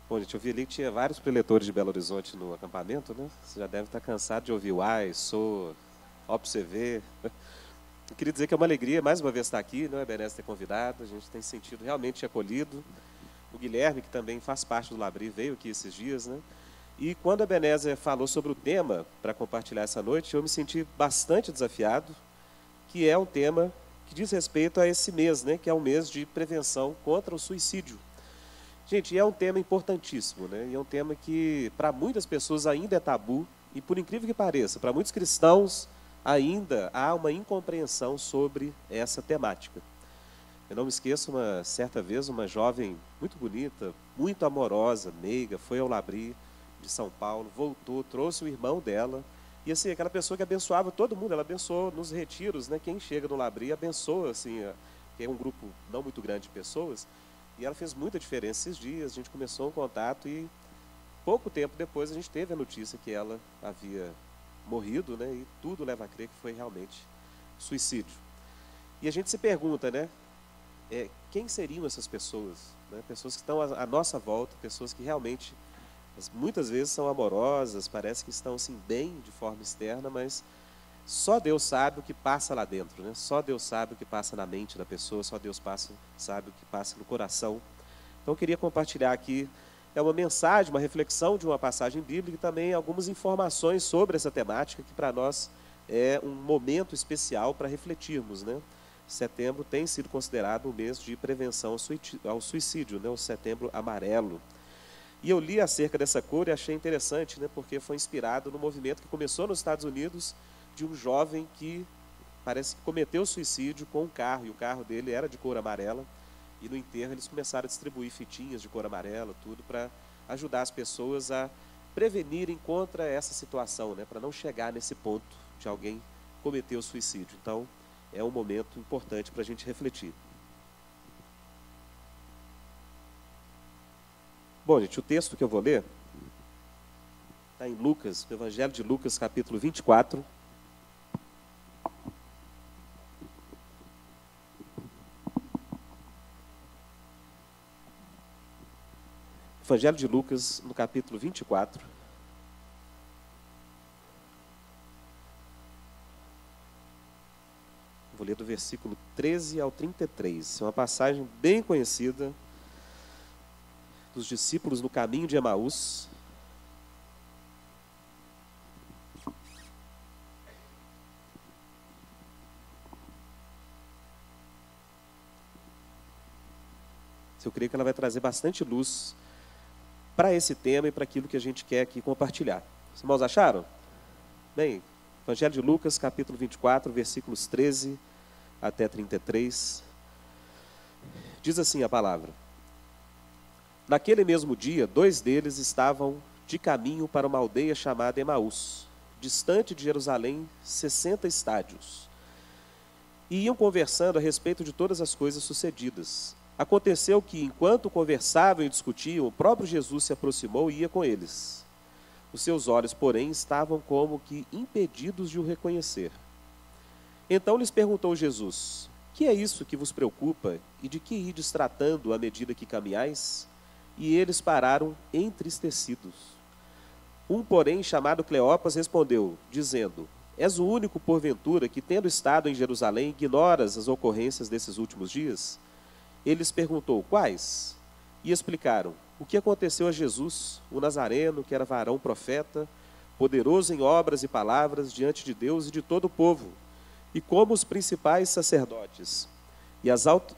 Bom, gente, eu vi ali que tinha vários preletores de Belo Horizonte no acampamento, né? Você já deve estar cansado de ouvir uai, sou, ó pra você ver. Eu queria dizer que é uma alegria mais uma vez estar aqui, não é, Benesse, ter convidado. A gente tem se sentido realmente acolhido. O Guilherme, que também faz parte do Labri, veio aqui esses dias, né? E quando a Benézia falou sobre o tema para compartilhar essa noite, eu me senti bastante desafiado, que é um tema que diz respeito a esse mês, né? Que é um mês de prevenção contra o suicídio. Gente, é um tema importantíssimo, né? E é um tema que, para muitas pessoas, ainda é tabu. E, por incrível que pareça, para muitos cristãos, ainda há uma incompreensão sobre essa temática. Eu não me esqueço, uma certa vez, uma jovem muito bonita, muito amorosa, meiga, foi ao Labri de São Paulo, voltou, trouxe o irmão dela. E, assim, aquela pessoa que abençoava todo mundo, ela abençoou nos retiros, né? Quem chega no Labri abençoa, assim, que é um grupo não muito grande de pessoas. E ela fez muita diferença esses dias, a gente começou um contato e pouco tempo depois a gente teve a notícia que ela havia morrido, né? E tudo leva a crer que foi realmente suicídio. E a gente se pergunta, né? Quem seriam essas pessoas? Né? Pessoas que estão à nossa volta, pessoas que realmente, muitas vezes são amorosas, parece que estão assim bem de forma externa, mas só Deus sabe o que passa lá dentro, né? Só Deus sabe o que passa na mente da pessoa, só Deus sabe o que passa no coração. Então eu queria compartilhar aqui uma mensagem, uma reflexão de uma passagem bíblica e também algumas informações sobre essa temática que para nós é um momento especial para refletirmos, né? Setembro tem sido considerado o mês de prevenção ao suicídio, né? O Setembro Amarelo. E eu li acerca dessa cor e achei interessante, né? Porque foi inspirado no movimento que começou nos Estados Unidos de um jovem que parece que cometeu suicídio com um carro, e o carro dele era de cor amarela, e no enterro eles começaram a distribuir fitinhas de cor amarela, tudo para ajudar as pessoas a prevenirem contra essa situação, né, para não chegar nesse ponto de alguém cometer o suicídio. Então, é um momento importante para a gente refletir. Bom, gente, o texto que eu vou ler está em Lucas, no Evangelho de Lucas, capítulo 24. Evangelho de Lucas, no capítulo 24. Vou ler do versículo 13 ao 33. É uma passagem bem conhecida dos discípulos no caminho de Emaús. Eu creio que ela vai trazer bastante luz para esse tema e para aquilo que a gente quer aqui compartilhar. Os irmãos acharam? Bem, Evangelho de Lucas, capítulo 24, versículos 13 até 33. Diz assim a palavra: Naquele mesmo dia, 2 deles estavam de caminho para uma aldeia chamada Emaús, distante de Jerusalém 60 estádios. E iam conversando a respeito de todas as coisas sucedidas. Aconteceu que, enquanto conversavam e discutiam, o próprio Jesus se aproximou e ia com eles. Os seus olhos, porém, estavam como que impedidos de o reconhecer. Então lhes perguntou Jesus: Que é isso que vos preocupa e de que ides tratando à medida que caminhais? E eles pararam entristecidos. Um, porém, chamado Cleopas, respondeu, dizendo: És o único, porventura, que, tendo estado em Jerusalém, ignoras as ocorrências desses últimos dias? Ele lhes perguntou: Quais? E explicaram: O que aconteceu a Jesus, o Nazareno, que era varão profeta, poderoso em obras e palavras diante de Deus e de todo o povo, e como os principais sacerdotes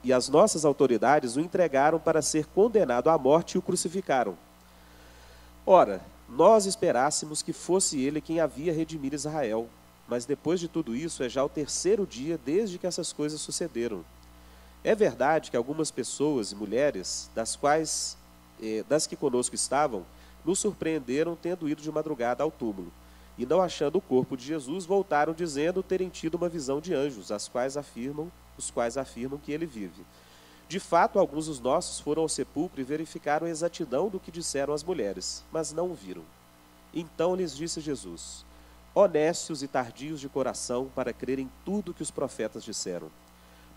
e as nossas autoridades o entregaram para ser condenado à morte e o crucificaram. Ora, nós esperássemos que fosse ele quem havia redimir Israel, mas depois de tudo isso é já o 3º dia desde que essas coisas sucederam. É verdade que algumas pessoas e mulheres, das que conosco estavam, nos surpreenderam tendo ido de madrugada ao túmulo, e não achando o corpo de Jesus, voltaram dizendo terem tido uma visão de anjos, os quais afirmam que ele vive. De fato, alguns dos nossos foram ao sepulcro e verificaram a exatidão do que disseram as mulheres, mas não o viram. Então lhes disse Jesus: Honestos e tardios de coração para crerem tudo que os profetas disseram.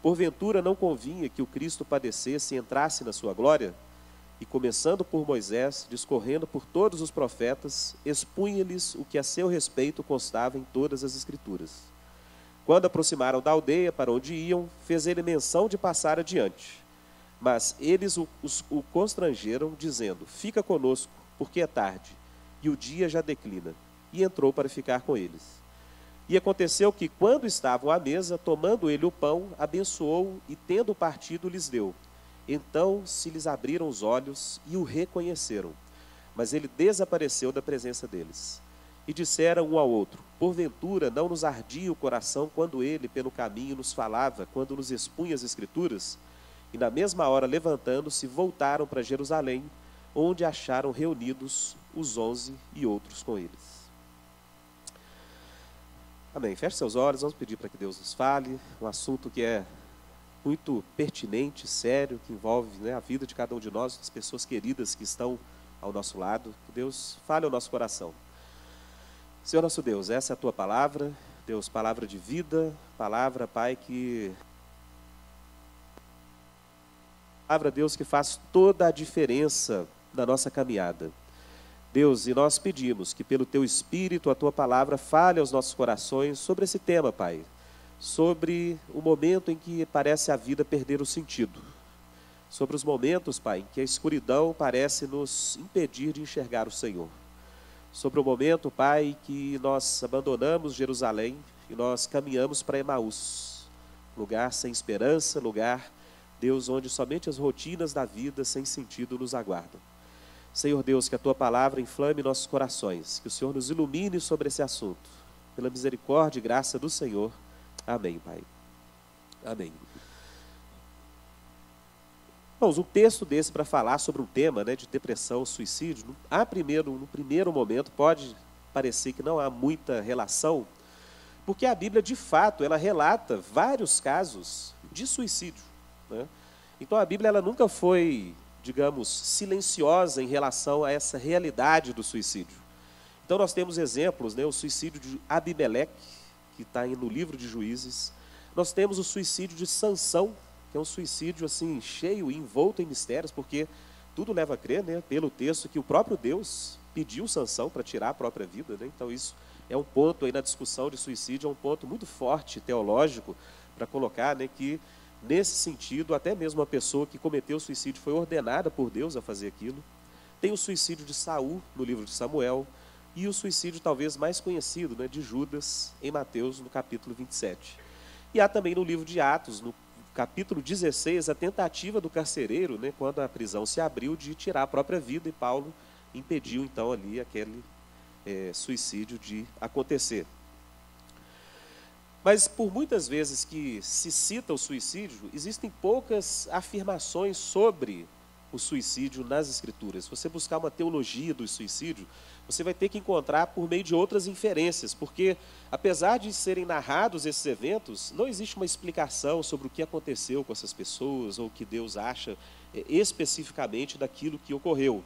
Porventura não convinha que o Cristo padecesse e entrasse na sua glória? e, começando por Moisés, discorrendo por todos os profetas, expunha-lhes o que a seu respeito constava em todas as Escrituras. Quando aproximaram da aldeia para onde iam, fez ele menção de passar adiante. Mas eles o constrangeram, dizendo: fica conosco, porque é tarde, e o dia já declina. E entrou para ficar com eles. E aconteceu que, quando estavam à mesa, tomando ele o pão, abençoou e, tendo partido, lhes deu. Então se lhes abriram os olhos e o reconheceram. Mas ele desapareceu da presença deles. E disseram um ao outro: porventura não nos ardia o coração quando ele, pelo caminho, nos falava, quando nos expunha as Escrituras? E na mesma hora, levantando-se, voltaram para Jerusalém, onde acharam reunidos os 11 e outros com eles. Amém. Feche seus olhos, vamos pedir para que Deus nos fale. Um assunto que é muito pertinente, sério, que envolve, né, a vida de cada um de nós, das pessoas queridas que estão ao nosso lado. Que Deus fale ao nosso coração. Senhor nosso Deus, essa é a Tua palavra. Deus, palavra de vida, palavra, Pai, que... Palavra, Deus, que faz toda a diferença na nossa caminhada. Deus, e nós pedimos que pelo Teu Espírito, a Tua palavra fale aos nossos corações sobre esse tema, Pai. Sobre o momento em que parece a vida perder o sentido. Sobre os momentos, Pai, em que a escuridão parece nos impedir de enxergar o Senhor. Sobre o momento, Pai, que nós abandonamos Jerusalém e nós caminhamos para Emaús. Lugar sem esperança, lugar, Deus, onde somente as rotinas da vida sem sentido nos aguardam. Senhor Deus, que a Tua palavra inflame nossos corações, que o Senhor nos ilumine sobre esse assunto. Pela misericórdia e graça do Senhor. Amém, Pai. Amém. Irmãos, um texto desse para falar sobre um tema, né, de depressão, suicídio, no primeiro momento pode parecer que não há muita relação, porque a Bíblia, de fato, ela relata vários casos de suicídio, né? Então a Bíblia ela nunca foi, digamos, silenciosa em relação a essa realidade do suicídio. Então nós temos exemplos, né, o suicídio de Abimeleque, que está no livro de Juízes. Nós temos o suicídio de Sansão, que é um suicídio assim, cheio e envolto em mistérios, porque tudo leva a crer, né, pelo texto, que o próprio Deus pediu Sansão para tirar a própria vida, né? Então isso é um ponto aí na discussão de suicídio, é um ponto muito forte, teológico, para colocar, né, que nesse sentido, até mesmo a pessoa que cometeu o suicídio foi ordenada por Deus a fazer aquilo. Tem o suicídio de Saul, no livro de Samuel, e o suicídio talvez mais conhecido, né, de Judas, em Mateus, no capítulo 27. E há também no livro de Atos, no capítulo 16, a tentativa do carcereiro, né, quando a prisão se abriu, de tirar a própria vida, e Paulo impediu então ali aquele suicídio de acontecer. Mas por muitas vezes que se cita o suicídio, existem poucas afirmações sobre o suicídio nas Escrituras. Se você buscar uma teologia do suicídio, você vai ter que encontrar por meio de outras inferências, porque apesar de serem narrados esses eventos, não existe uma explicação sobre o que aconteceu com essas pessoas, ou o que Deus acha especificamente daquilo que ocorreu.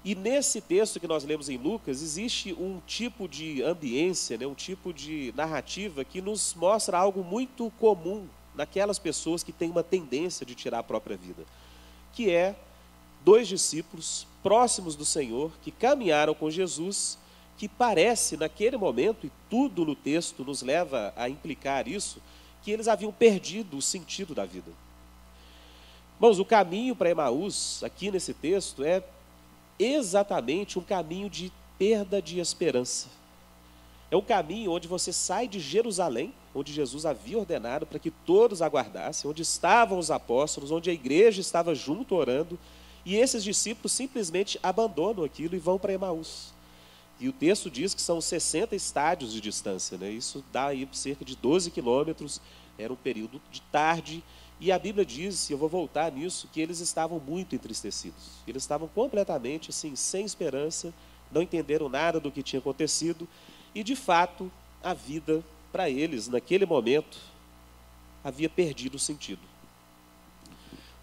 E nesse texto que nós lemos em Lucas, existe um tipo de ambiência, né, um tipo de narrativa que nos mostra algo muito comum naquelas pessoas que têm uma tendência de tirar a própria vida, que é 2 discípulos próximos do Senhor, que caminharam com Jesus, que parece naquele momento, e tudo no texto nos leva a implicar isso, que eles haviam perdido o sentido da vida. Irmãos, o caminho para Emaús, aqui nesse texto, é exatamente um caminho de perda de esperança. É um caminho onde você sai de Jerusalém, onde Jesus havia ordenado para que todos aguardassem, onde estavam os apóstolos, onde a igreja estava junto orando, e esses discípulos simplesmente abandonam aquilo e vão para Emaús. E o texto diz que são 60 estádios de distância, né? Isso dá aí cerca de 12 quilômetros, era um período de tarde, e a Bíblia diz, e eu vou voltar nisso, que eles estavam muito entristecidos. Eles estavam completamente assim, sem esperança, não entenderam nada do que tinha acontecido, e de fato, a vida para eles, naquele momento, havia perdido o sentido.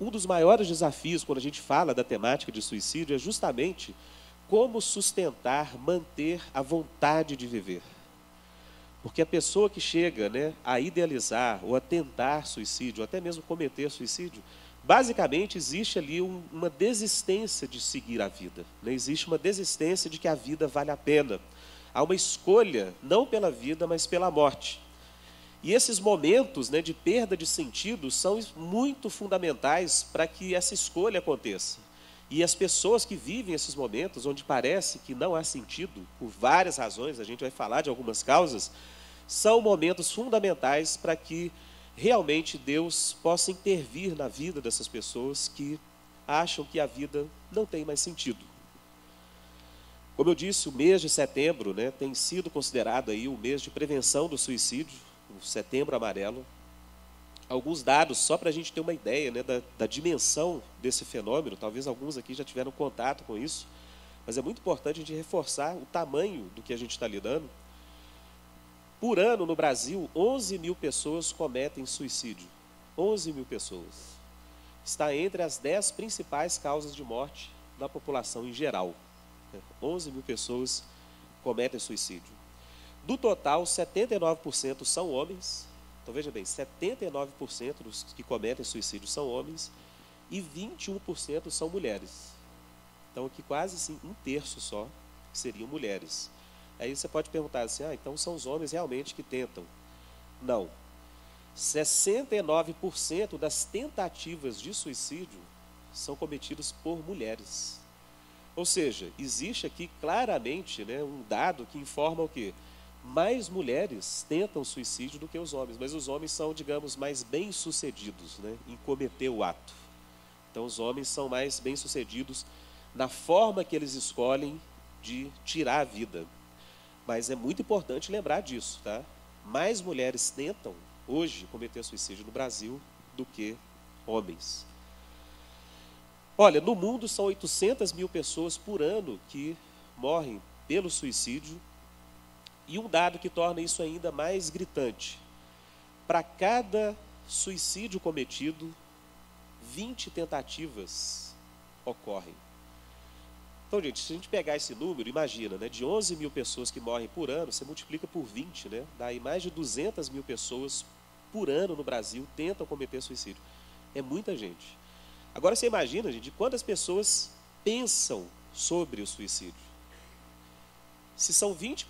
Um dos maiores desafios quando a gente fala da temática de suicídio é justamente como sustentar, manter a vontade de viver. Porque a pessoa que chega, né, a idealizar ou a tentar suicídio, ou até mesmo cometer suicídio, Basicamente, existe ali uma desistência de seguir a vida, né? Existe uma desistência de que a vida vale a pena. Há uma escolha, não pela vida, mas pela morte. E esses momentos, né, de perda de sentido são muito fundamentais para que essa escolha aconteça. E as pessoas que vivem esses momentos, onde parece que não há sentido, por várias razões, a gente vai falar de algumas causas, são momentos fundamentais para que realmente Deus possa intervir na vida dessas pessoas que acham que a vida não tem mais sentido. Como eu disse, o mês de setembro, né, tem sido considerado aí o mês de prevenção do suicídio, o Setembro Amarelo. Alguns dados, só para a gente ter uma ideia, né, da dimensão desse fenômeno, talvez alguns aqui já tiveram contato com isso, mas é muito importante a gente reforçar o tamanho do que a gente está lidando. Por ano, no Brasil, 11 mil pessoas cometem suicídio. 11 mil pessoas. Está entre as 10 principais causas de morte da população em geral. 11 mil pessoas cometem suicídio. Do total, 79% são homens. Então, veja bem, 79% dos que cometem suicídio são homens e 21% são mulheres. Então, aqui quase assim, um terço só seriam mulheres. Aí você pode perguntar assim, então são os homens realmente que tentam. Não. 69% das tentativas de suicídio são cometidas por mulheres. Ou seja, existe aqui claramente, né, um dado que informa o quê? Mais mulheres tentam suicídio do que os homens, mas os homens são, digamos, mais bem-sucedidos, né, em cometer o ato. Então, os homens são mais bem-sucedidos na forma que eles escolhem de tirar a vida. Mas é muito importante lembrar disso, tá? Mais mulheres tentam, hoje, cometer suicídio no Brasil do que homens. Olha, no mundo são 800 mil pessoas por ano que morrem pelo suicídio. E um dado que torna isso ainda mais gritante. Para cada suicídio cometido, 20 tentativas ocorrem. Então, gente, se a gente pegar esse número, imagina, né, de 11 mil pessoas que morrem por ano, você multiplica por 20, né, daí mais de 200 mil pessoas por ano no Brasil tentam cometer suicídio. É muita gente. Agora, você imagina, gente, quantas pessoas pensam sobre o suicídio. Se são 20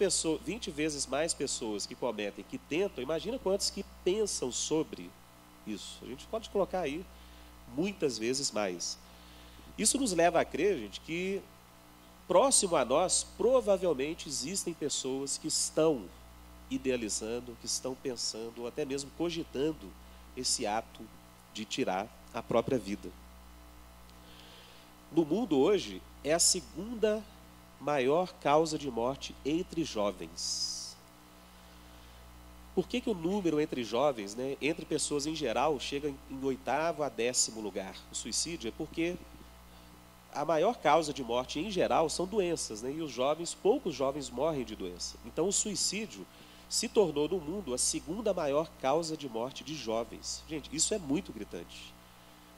vezes mais pessoas que cometem, que tentam, imagina quantos que pensam sobre isso. A gente pode colocar aí muitas vezes mais. Isso nos leva a crer, gente, que próximo a nós, provavelmente existem pessoas que estão idealizando, que estão pensando, ou até mesmo cogitando esse ato de tirar a própria vida. No mundo hoje, é a segunda maior causa de morte entre jovens. Por que o número entre jovens, né, entre pessoas em geral, chega em 8º a 10º lugar? O suicídio é porque a maior causa de morte em geral são doenças, né, e os jovens, poucos jovens morrem de doença. Então o suicídio se tornou no mundo a segunda maior causa de morte de jovens. Gente, isso é muito gritante.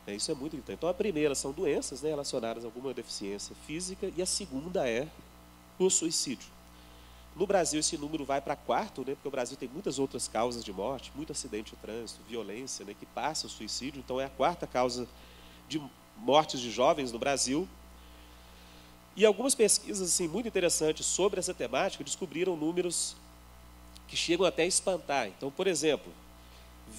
Isso é muito gritante. Então, a primeira são doenças, né, relacionadas a alguma deficiência física, e a segunda é o suicídio. No Brasil, esse número vai para 4º, né, porque o Brasil tem muitas outras causas de morte, muito acidente de trânsito, violência, né, que passa o suicídio. Então, é a 4ª causa de mortes de jovens no Brasil. E algumas pesquisas assim, muito interessantes sobre essa temática descobriram números que chegam até a espantar. Então, por exemplo,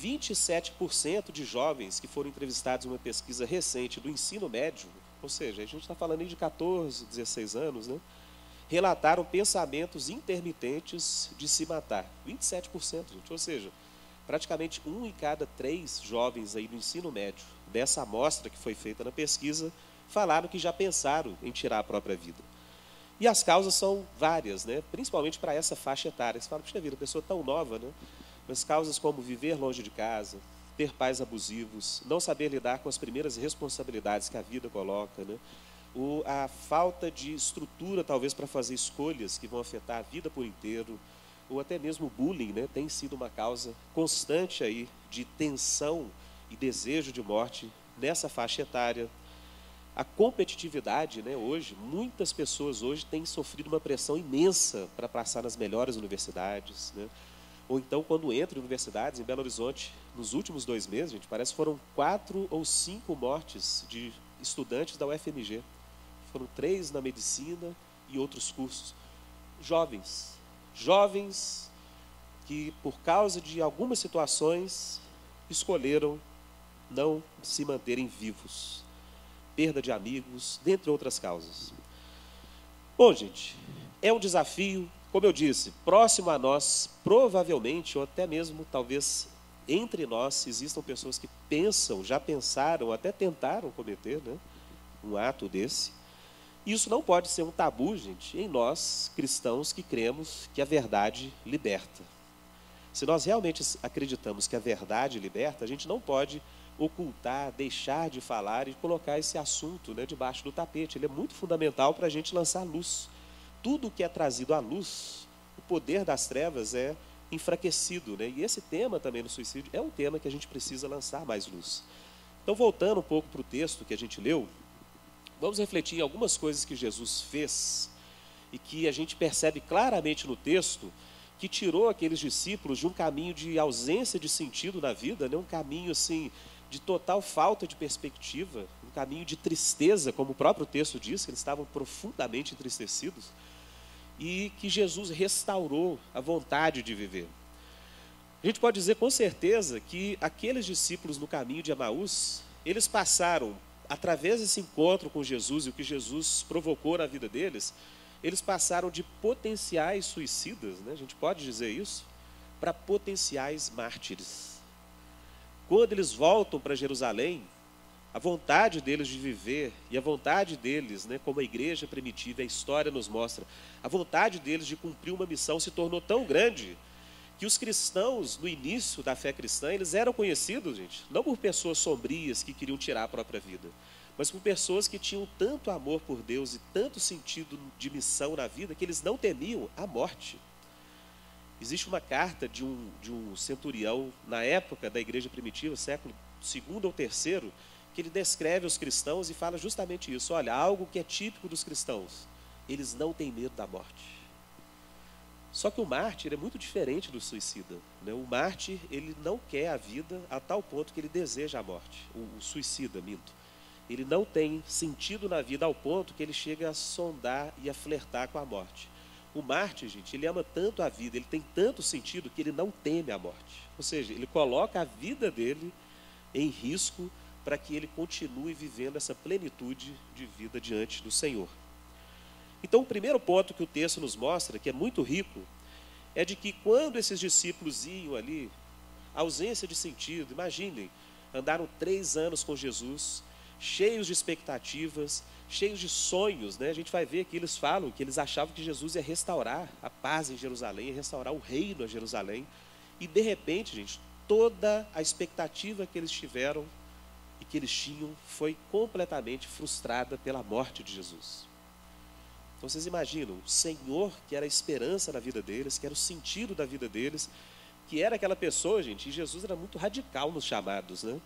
27% de jovens que foram entrevistados em uma pesquisa recente do ensino médio, ou seja, a gente está falando aí de 14, 16 anos, né, relataram pensamentos intermitentes de se matar. 27%, gente, ou seja, praticamente 1 em cada 3 jovens aí do ensino médio, dessa amostra que foi feita na pesquisa, falaram que já pensaram em tirar a própria vida. E as causas são várias, né, principalmente para essa faixa etária. Você fala, puxa vida, a pessoa tão nova, né? Mas causas como viver longe de casa, ter pais abusivos, não saber lidar com as primeiras responsabilidades que a vida coloca, né? A falta de estrutura, talvez, para fazer escolhas que vão afetar a vida por inteiro, ou até mesmo o bullying, né? Tem sido uma causa constante aí de tensão e desejo de morte nessa faixa etária. A competitividade, né, hoje, muitas pessoas hoje têm sofrido uma pressão imensa para passar nas melhores universidades, né? Ou então, quando entra em universidades, em Belo Horizonte, nos últimos 2 meses, gente, parece que foram 4 ou 5 mortes de estudantes da UFMG. Foram 3 na medicina e outros cursos. Jovens que, por causa de algumas situações, escolheram não se manterem vivos. Perda de amigos, dentre outras causas. Bom, gente, é um desafio, como eu disse, próximo a nós, provavelmente, ou até mesmo, talvez, entre nós, existam pessoas que pensam, já pensaram, até tentaram cometer, né, um ato desse. E isso não pode ser um tabu, gente, em nós, cristãos, que cremos que a verdade liberta. Se nós realmente acreditamos que a verdade liberta, a gente não pode ocultar, deixar de falar e colocar esse assunto, né, debaixo do tapete. Ele é muito fundamental para a gente lançar luz. Tudo que é trazido à luz, o poder das trevas é enfraquecido, né? E esse tema também no suicídio é um tema que a gente precisa lançar mais luz. Então, voltando um pouco para o texto que a gente leu, vamos refletir em algumas coisas que Jesus fez e que a gente percebe claramente no texto que tirou aqueles discípulos de um caminho de ausência de sentido na vida, né? Um caminho assim de total falta de perspectiva, um caminho de tristeza, como o próprio texto diz, que eles estavam profundamente entristecidos, e que Jesus restaurou a vontade de viver. A gente pode dizer com certeza que aqueles discípulos no caminho de Emaús, eles passaram, através desse encontro com Jesus e o que Jesus provocou na vida deles, eles passaram de potenciais suicidas, né? A gente pode dizer isso, para potenciais mártires. Quando eles voltam para Jerusalém, a vontade deles de viver e a vontade deles, né, como a igreja primitiva, a história nos mostra, a vontade deles de cumprir uma missão se tornou tão grande que os cristãos, no início da fé cristã, eles eram conhecidos, gente, não por pessoas sombrias que queriam tirar a própria vida, mas por pessoas que tinham tanto amor por Deus e tanto sentido de missão na vida que eles não temiam a morte. Existe uma carta de um centurião, na época da igreja primitiva, século II ou III, que ele descreve os cristãos e fala justamente isso. Olha, algo que é típico dos cristãos, eles não têm medo da morte. Só que o mártir é muito diferente do suicida, né? O mártir, ele não quer a vida a tal ponto que ele deseja a morte. O suicida, minto. Ele não tem sentido na vida ao ponto que ele chega a sondar e a flertar com a morte. O mártir, gente, ele ama tanto a vida, ele tem tanto sentido que ele não teme a morte. Ou seja, ele coloca a vida dele em risco para que ele continue vivendo essa plenitude de vida diante do Senhor. Então, o primeiro ponto que o texto nos mostra, que é muito rico, é de que quando esses discípulos iam ali, ausência de sentido, imaginem, andaram 3 anos com Jesus, cheios de expectativas, cheios de sonhos, né? A gente vai ver que eles falam que eles achavam que Jesus ia restaurar a paz em Jerusalém, ia restaurar o reino a Jerusalém, e de repente, gente, toda a expectativa que eles tiveram e que eles tinham foi completamente frustrada pela morte de Jesus. Então vocês imaginam, o Senhor, que era a esperança na vida deles, que era o sentido da vida deles, que era aquela pessoa, gente, e Jesus era muito radical nos chamados, né?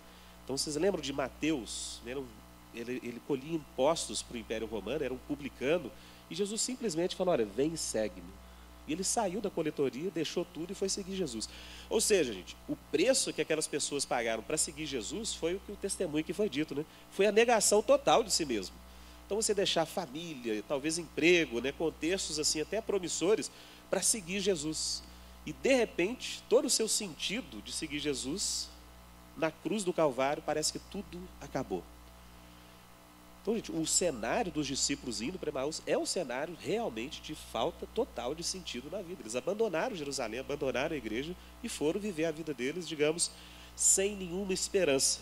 Então vocês lembram de Mateus, né? Ele colhia impostos para o Império Romano, era um publicano, e Jesus simplesmente falou, olha, vem e segue-me. E ele saiu da coletoria, deixou tudo e foi seguir Jesus. Ou seja, gente, o preço que aquelas pessoas pagaram para seguir Jesus foi o testemunho que foi dito, né? Foi a negação total de si mesmo. Então você deixar família, talvez emprego, né, contextos assim até promissores, para seguir Jesus. E de repente, todo o seu sentido de seguir Jesus, na cruz do Calvário, parece que tudo acabou. Então, gente, o cenário dos discípulos indo para Emaús é um cenário realmente de falta total de sentido na vida. Eles abandonaram Jerusalém, abandonaram a igreja e foram viver a vida deles, digamos, sem nenhuma esperança.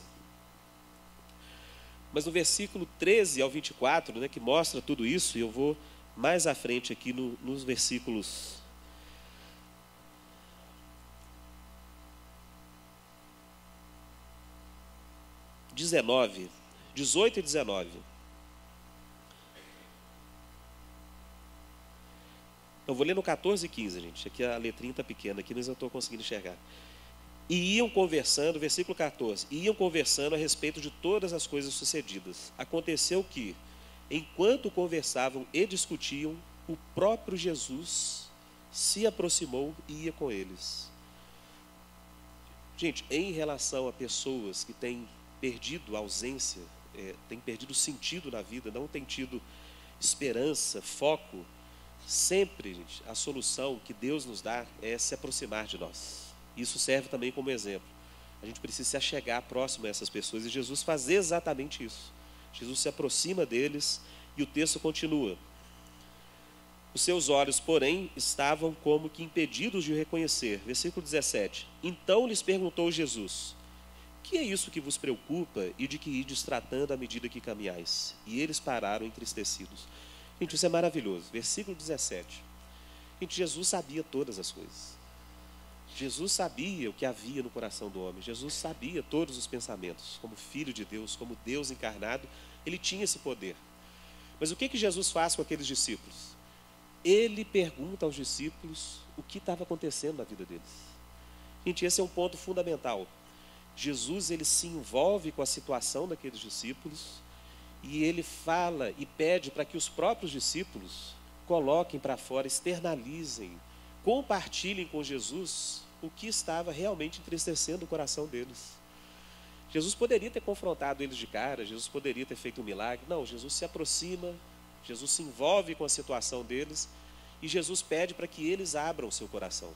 Mas no versículo 13 ao 24, né, que mostra tudo isso, e eu vou mais à frente aqui nos versículos 18 e 19. Eu vou ler no 14 e 15, gente. Aqui a letrinha está pequena, aqui, mas eu estou conseguindo enxergar. E iam conversando, versículo 14, iam conversando a respeito de todas as coisas sucedidas. Aconteceu que, enquanto conversavam e discutiam, o próprio Jesus se aproximou e ia com eles. Gente, em relação a pessoas que têm perdido a ausência, têm perdido sentido na vida, não têm tido esperança, foco, sempre, gente, a solução que Deus nos dá é se aproximar de nós. Isso serve também como exemplo. A gente precisa se achegar próximo a essas pessoas, e Jesus faz exatamente isso. Jesus se aproxima deles, e o texto continua. Os seus olhos, porém, estavam como que impedidos de o reconhecer. Versículo 17. Então lhes perguntou Jesus: que é isso que vos preocupa e de que ides tratando à medida que caminhais? E eles pararam entristecidos. Gente, isso é maravilhoso. Versículo 17. Gente, Jesus sabia todas as coisas. Jesus sabia o que havia no coração do homem. Jesus sabia todos os pensamentos. Como Filho de Deus, como Deus encarnado, ele tinha esse poder. Mas o que Jesus faz com aqueles discípulos? Ele pergunta aos discípulos o que estava acontecendo na vida deles. Gente, esse é um ponto fundamental. Jesus, ele se envolve com a situação daqueles discípulos e ele fala e pede para que os próprios discípulos coloquem para fora, externalizem, compartilhem com Jesus o que estava realmente entristecendo o coração deles. Jesus poderia ter confrontado eles de cara, Jesus poderia ter feito um milagre. Não, Jesus se aproxima, Jesus se envolve com a situação deles e Jesus pede para que eles abram o seu coração.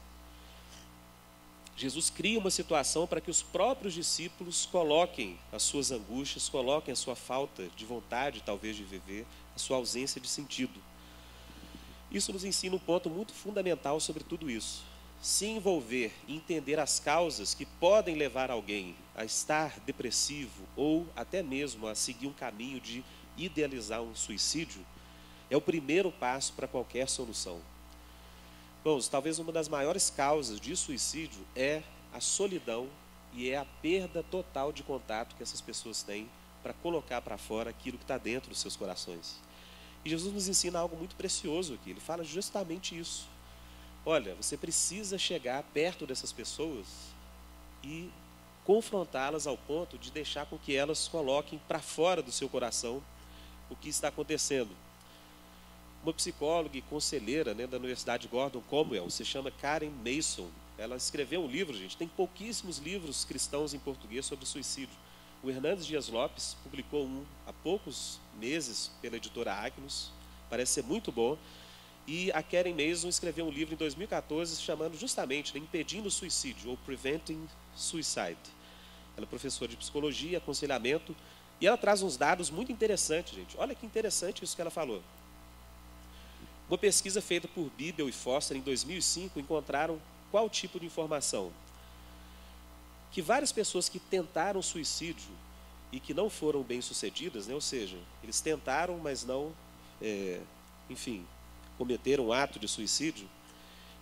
Jesus cria uma situação para que os próprios discípulos coloquem as suas angústias, coloquem a sua falta de vontade, talvez, de viver, a sua ausência de sentido. Isso nos ensina um ponto muito fundamental sobre tudo isso. Se envolver e entender as causas que podem levar alguém a estar depressivo ou até mesmo a seguir um caminho de idealizar um suicídio, é o primeiro passo para qualquer solução. Bom, talvez uma das maiores causas de suicídio é a solidão e é a perda total de contato que essas pessoas têm para colocar para fora aquilo que está dentro dos seus corações. E Jesus nos ensina algo muito precioso aqui. Ele fala justamente isso. Olha, você precisa chegar perto dessas pessoas e confrontá-las ao ponto de deixar com que elas coloquem para fora do seu coração o que está acontecendo. Uma psicóloga e conselheira, da Universidade Gordon Conwell, se chama Karen Mason. Ela escreveu um livro, gente, tem pouquíssimos livros cristãos em português sobre suicídio. O Hernandes Dias Lopes publicou um há poucos meses pela editora Agnus, parece ser muito bom. E a Karen Mason escreveu um livro em 2014 chamando justamente Impedindo o Suicídio, ou Preventing Suicide. Ela é professora de psicologia, aconselhamento, e ela traz uns dados muito interessantes, gente. Olha que interessante isso que ela falou. Uma pesquisa feita por Bibel e Foster em 2005 encontraram qual tipo de informação? Que várias pessoas que tentaram suicídio e que não foram bem-sucedidas, ou seja, eles tentaram, mas não, cometeram um ato de suicídio,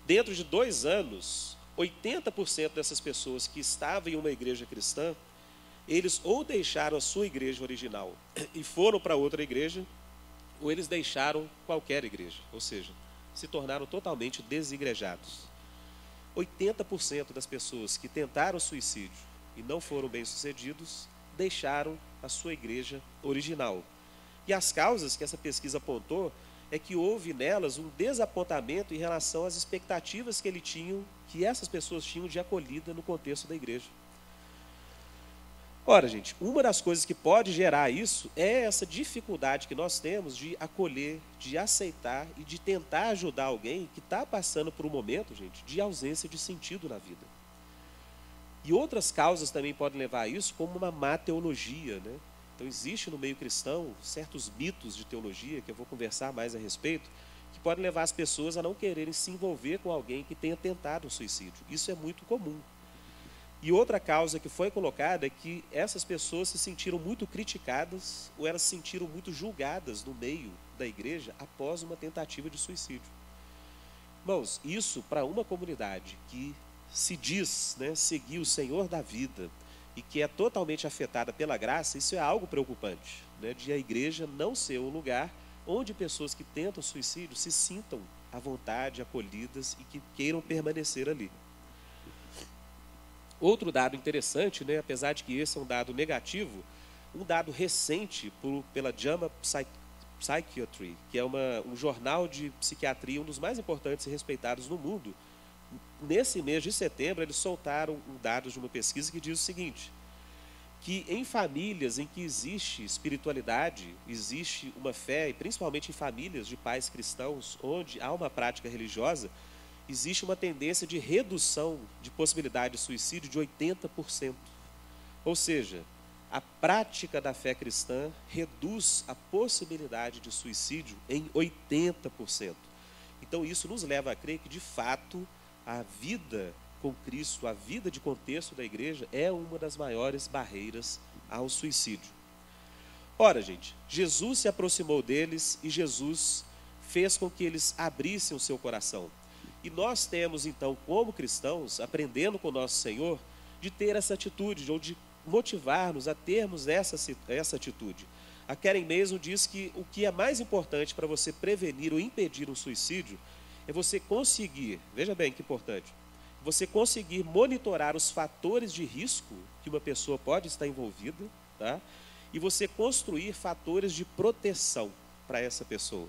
dentro de 2 anos, 80% dessas pessoas que estavam em uma igreja cristã, eles ou deixaram a sua igreja original e foram para outra igreja, ou eles deixaram qualquer igreja, ou seja, se tornaram totalmente desigrejados. 80% das pessoas que tentaram suicídio e não foram bem-sucedidos, deixaram a sua igreja original. E as causas que essa pesquisa apontou é que houve nelas um desapontamento em relação às expectativas que essas pessoas tinham de acolhida no contexto da igreja. Ora, gente, uma das coisas que pode gerar isso é essa dificuldade que nós temos de acolher, de aceitar e de tentar ajudar alguém que está passando por um momento, gente, de ausência de sentido na vida. E outras causas também podem levar a isso, como uma má teologia, Então, existe no meio cristão certos mitos de teologia, que eu vou conversar mais a respeito, que podem levar as pessoas a não quererem se envolver com alguém que tenha tentado um suicídio. Isso é muito comum. E outra causa que foi colocada é que essas pessoas se sentiram muito criticadas ou elas se sentiram muito julgadas no meio da igreja após uma tentativa de suicídio. Irmãos, isso para uma comunidade que se diz seguir o Senhor da vida e que é totalmente afetada pela graça, isso é algo preocupante, de a igreja não ser um lugar onde pessoas que tentam suicídio se sintam à vontade, acolhidas e que queiram permanecer ali. Outro dado interessante, apesar de que esse é um dado negativo, um dado recente pela JAMA Psychiatry, que é um jornal de psiquiatria, um dos mais importantes e respeitados no mundo, Nesse mês de setembro, eles soltaram dados de uma pesquisa que diz o seguinte, que em famílias em que existe espiritualidade, existe uma fé, e principalmente em famílias de pais cristãos, onde há uma prática religiosa, existe uma tendência de redução de possibilidade de suicídio de 80%. Ou seja, a prática da fé cristã reduz a possibilidade de suicídio em 80%. Então isso nos leva a crer que, de fato, a vida com Cristo, a vida de contexto da igreja, é uma das maiores barreiras ao suicídio. Ora, gente, Jesus se aproximou deles e Jesus fez com que eles abrissem o seu coração. E nós temos, então, como cristãos, aprendendo com o nosso Senhor, de ter essa atitude, ou de motivar-nos a termos essa atitude. A Karen Mason diz que o que é mais importante para você prevenir ou impedir um suicídio é você conseguir, veja bem que importante, você conseguir monitorar os fatores de risco que uma pessoa pode estar envolvida, tá? E você construir fatores de proteção para essa pessoa.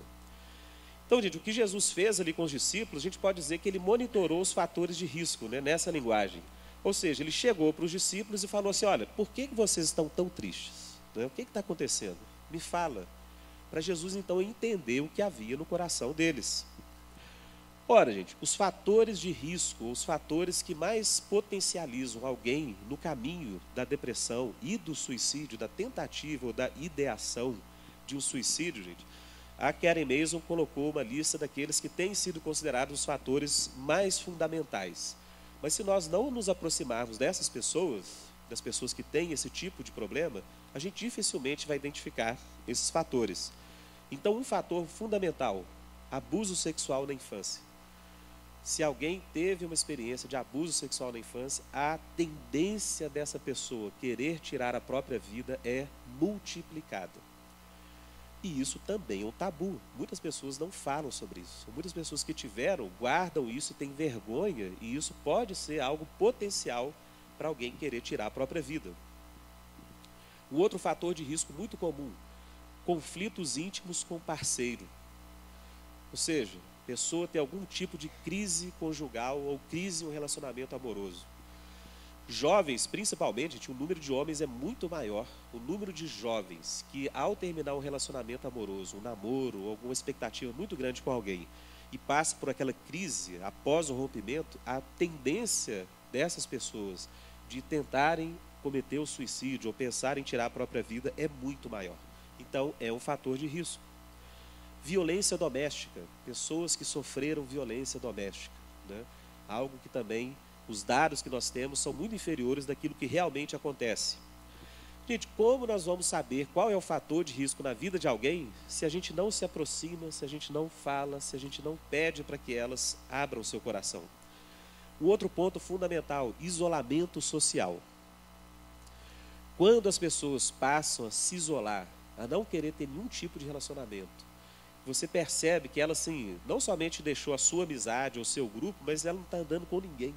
Então, gente, o que Jesus fez ali com os discípulos, a gente pode dizer que ele monitorou os fatores de risco, né, nessa linguagem. Ou seja, ele chegou para os discípulos e falou assim, olha, por que vocês estão tão tristes? Né? O que está acontecendo? Me fala. Para Jesus, então, entender o que havia no coração deles. Ora, gente, os fatores de risco, os fatores que mais potencializam alguém no caminho da depressão e do suicídio, da tentativa ou da ideação de um suicídio, gente, a Karen Mason colocou uma lista daqueles que têm sido considerados os fatores mais fundamentais. Mas se nós não nos aproximarmos dessas pessoas, das pessoas que têm esse tipo de problema, a gente dificilmente vai identificar esses fatores. Então, um fator fundamental, abuso sexual na infância. Se alguém teve uma experiência de abuso sexual na infância, a tendência dessa pessoa querer tirar a própria vida é multiplicada. E isso também é um tabu. Muitas pessoas não falam sobre isso. Muitas pessoas que tiveram, guardam isso e têm vergonha, e isso pode ser algo potencial para alguém querer tirar a própria vida. Um outro fator de risco muito comum, conflitos íntimos com o parceiro. Ou seja, a pessoa tem algum tipo de crise conjugal ou crise em um relacionamento amoroso. Jovens, principalmente, o número de homens é muito maior. O número de jovens que, ao terminar um relacionamento amoroso, um namoro, ou alguma expectativa muito grande com alguém, e passa por aquela crise após o rompimento, a tendência dessas pessoas de tentarem cometer o suicídio ou pensar em tirar a própria vida é muito maior. Então, é um fator de risco. Violência doméstica, pessoas que sofreram violência doméstica, né? Algo que também, os dados que nós temos são muito inferiores daquilo que realmente acontece. Gente, como nós vamos saber qual é o fator de risco na vida de alguém se a gente não se aproxima, se a gente não fala, se a gente não pede para que elas abram o seu coração? Um outro ponto fundamental, isolamento social. Quando as pessoas passam a se isolar, a não querer ter nenhum tipo de relacionamento, você percebe que ela, assim, não somente deixou a sua amizade ou o seu grupo, mas ela não está andando com ninguém.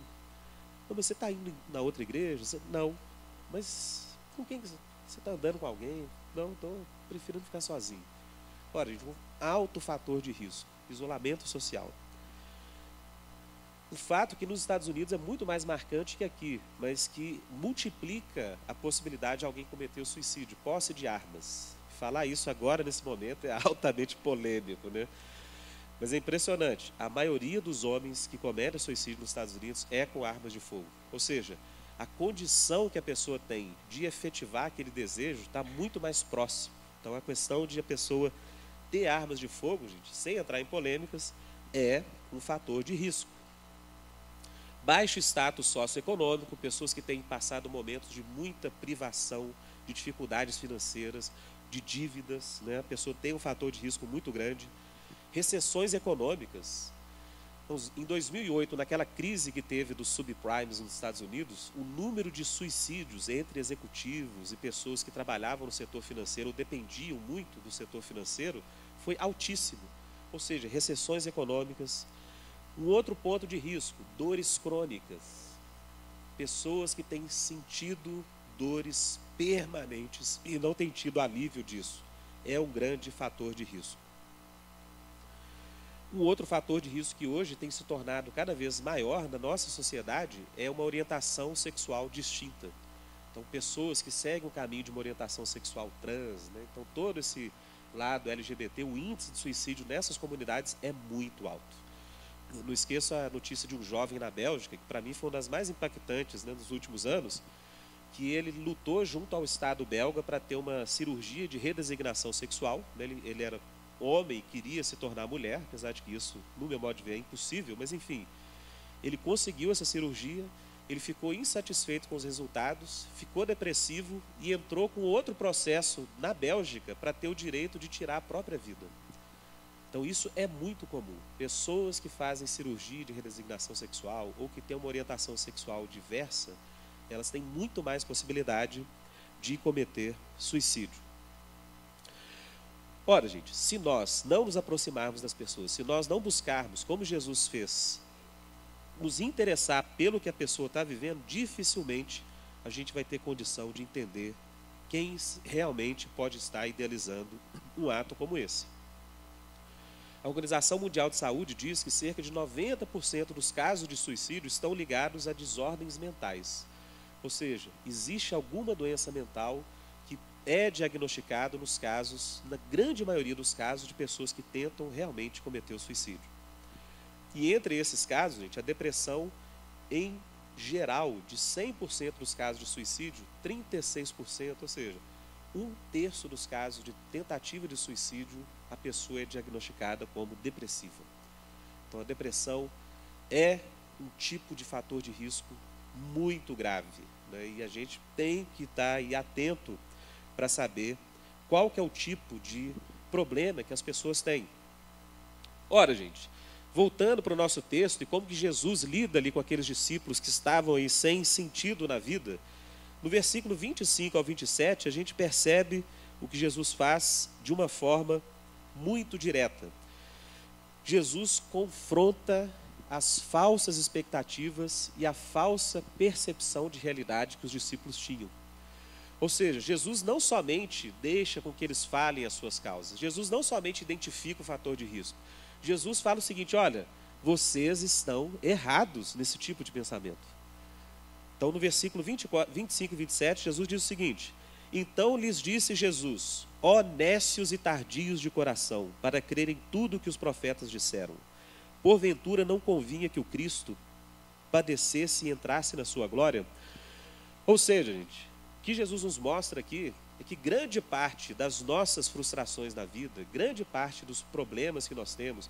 Não, mas você está indo na outra igreja? Não. Mas com quem você está andando com alguém? Não, estou preferindo ficar sozinho. Ora, gente, um alto fator de risco, isolamento social. O fato que nos Estados Unidos é muito mais marcante que aqui, mas que multiplica a possibilidade de alguém cometer o suicídio, posse de armas. Falar isso agora, nesse momento, é altamente polêmico, né? Mas é impressionante, a maioria dos homens que cometem suicídio nos Estados Unidos é com armas de fogo. Ou seja, a condição que a pessoa tem de efetivar aquele desejo está muito mais próximo. Então, a questão de a pessoa ter armas de fogo, gente, sem entrar em polêmicas, é um fator de risco. Baixo status socioeconômico, pessoas que têm passado momentos de muita privação, de dificuldades financeiras, de dívidas, né? A pessoa tem um fator de risco muito grande. Recessões econômicas. Então, em 2008, naquela crise que teve dos subprimes nos Estados Unidos, o número de suicídios entre executivos e pessoas que trabalhavam no setor financeiro ou dependiam muito do setor financeiro foi altíssimo. Ou seja, recessões econômicas. Um outro ponto de risco, dores crônicas. Pessoas que têm sentido dores permanentes e não têm tido alívio disso. É um grande fator de risco. Um outro fator de risco que hoje tem se tornado cada vez maior na nossa sociedade é uma orientação sexual distinta. Então, pessoas que seguem o caminho de uma orientação sexual trans, né? Então, todo esse lado LGBT, o índice de suicídio nessas comunidades é muito alto. Não esqueço a notícia de um jovem na Bélgica, que para mim foi uma das mais impactantes, né, nos últimos anos, que ele lutou junto ao Estado belga para ter uma cirurgia de redesignação sexual. Né? Ele era homem e queria se tornar mulher, apesar de que isso, no meu modo de ver, é impossível, mas enfim, ele conseguiu essa cirurgia, ele ficou insatisfeito com os resultados, ficou depressivo e entrou com outro processo na Bélgica para ter o direito de tirar a própria vida. Então isso é muito comum. Pessoas que fazem cirurgia de redesignação sexual ou que têm uma orientação sexual diversa, elas têm muito mais possibilidade de cometer suicídio. Ora, gente, se nós não nos aproximarmos das pessoas, se nós não buscarmos, como Jesus fez, nos interessar pelo que a pessoa está vivendo, dificilmente a gente vai ter condição de entender quem realmente pode estar idealizando um ato como esse. A Organização Mundial de Saúde diz que cerca de 90% dos casos de suicídio estão ligados a desordens mentais. Ou seja, existe alguma doença mental que é diagnosticado nos casos, na grande maioria dos casos, de pessoas que tentam realmente cometer o suicídio. E entre esses casos, gente, a depressão, em geral, de 100% dos casos de suicídio, 36%, ou seja, 1/3 dos casos de tentativa de suicídio, a pessoa é diagnosticada como depressiva. Então, a depressão é um tipo de fator de risco muito grave, né? E a gente tem que estar aí atento para saber qual que é o tipo de problema que as pessoas têm. Ora, gente, voltando para o nosso texto e como que Jesus lida ali com aqueles discípulos que estavam aí sem sentido na vida, no versículo 25 ao 27, a gente percebe o que Jesus faz de uma forma muito direta. Jesus confronta as falsas expectativas e a falsa percepção de realidade que os discípulos tinham. Ou seja, Jesus não somente deixa com que eles falem as suas causas, Jesus não somente identifica o fator de risco, Jesus fala o seguinte: olha, vocês estão errados nesse tipo de pensamento. Então, no versículo 25 e 27, Jesus diz o seguinte: então lhes disse Jesus, ó nécios e tardios de coração, para crerem tudo o que os profetas disseram. Porventura não convinha que o Cristo padecesse e entrasse na sua glória? Ou seja, gente, o que Jesus nos mostra aqui é que grande parte das nossas frustrações na vida, grande parte dos problemas que nós temos,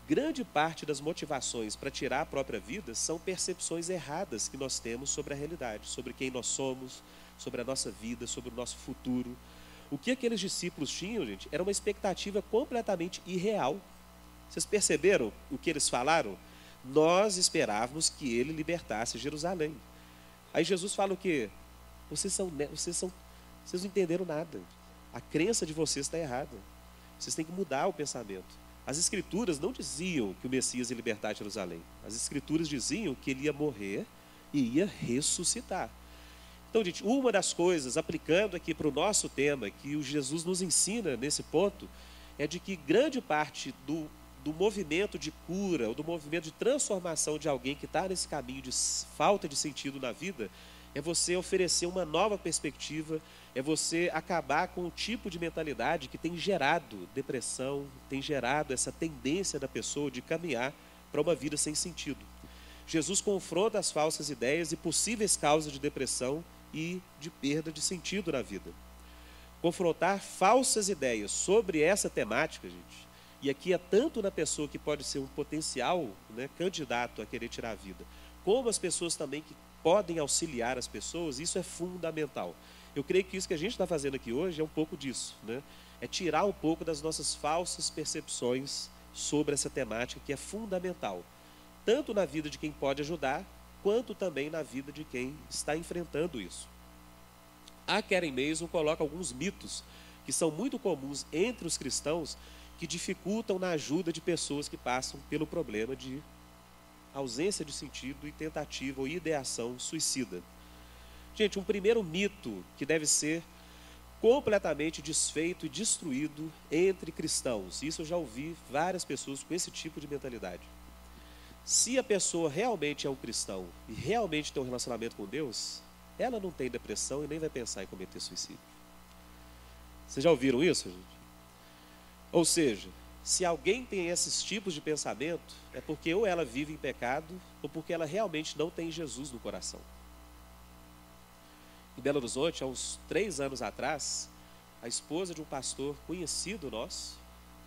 grande parte das motivações para tirar a própria vida são percepções erradas que nós temos sobre a realidade, sobre quem nós somos, sobre a nossa vida, sobre o nosso futuro. O que aqueles discípulos tinham, gente, era uma expectativa completamente irreal. Vocês perceberam o que eles falaram? Nós esperávamos que ele libertasse Jerusalém. Aí Jesus fala o quê? Vocês não entenderam nada. A crença de vocês está errada. Vocês têm que mudar o pensamento. As escrituras não diziam que o Messias ia libertar Jerusalém. As escrituras diziam que ele ia morrer e ia ressuscitar. Então, gente, uma das coisas, aplicando aqui para o nosso tema, que o Jesus nos ensina nesse ponto, é de que grande parte do movimento de cura, ou do movimento de transformação de alguém que está nesse caminho de falta de sentido na vida, é você oferecer uma nova perspectiva, é você acabar com o tipo de mentalidade que tem gerado depressão, tem gerado essa tendência da pessoa de caminhar para uma vida sem sentido. Jesus confronta as falsas ideias e possíveis causas de depressão e de perda de sentido na vida. Confrontar falsas ideias sobre essa temática, gente, e aqui é tanto na pessoa que pode ser um potencial, né, candidato a querer tirar a vida, como as pessoas também que podem auxiliar as pessoas, isso é fundamental. Eu creio que isso que a gente está fazendo aqui hoje é um pouco disso, né? É tirar um pouco das nossas falsas percepções sobre essa temática que é fundamental, tanto na vida de quem pode ajudar, quanto também na vida de quem está enfrentando isso. A Karen Mason coloca alguns mitos que são muito comuns entre os cristãos que dificultam na ajuda de pessoas que passam pelo problema de ausência de sentido e tentativa ou ideação suicida. Gente, um primeiro mito que deve ser completamente desfeito e destruído entre cristãos. Isso eu já ouvi várias pessoas com esse tipo de mentalidade. Se a pessoa realmente é um cristão e realmente tem um relacionamento com Deus, ela não tem depressão e nem vai pensar em cometer suicídio. Vocês já ouviram isso, gente? Ou seja, se alguém tem esses tipos de pensamento, é porque ou ela vive em pecado, ou porque ela realmente não tem Jesus no coração. Em Belo Horizonte, há uns 3 anos atrás, a esposa de um pastor conhecido nosso,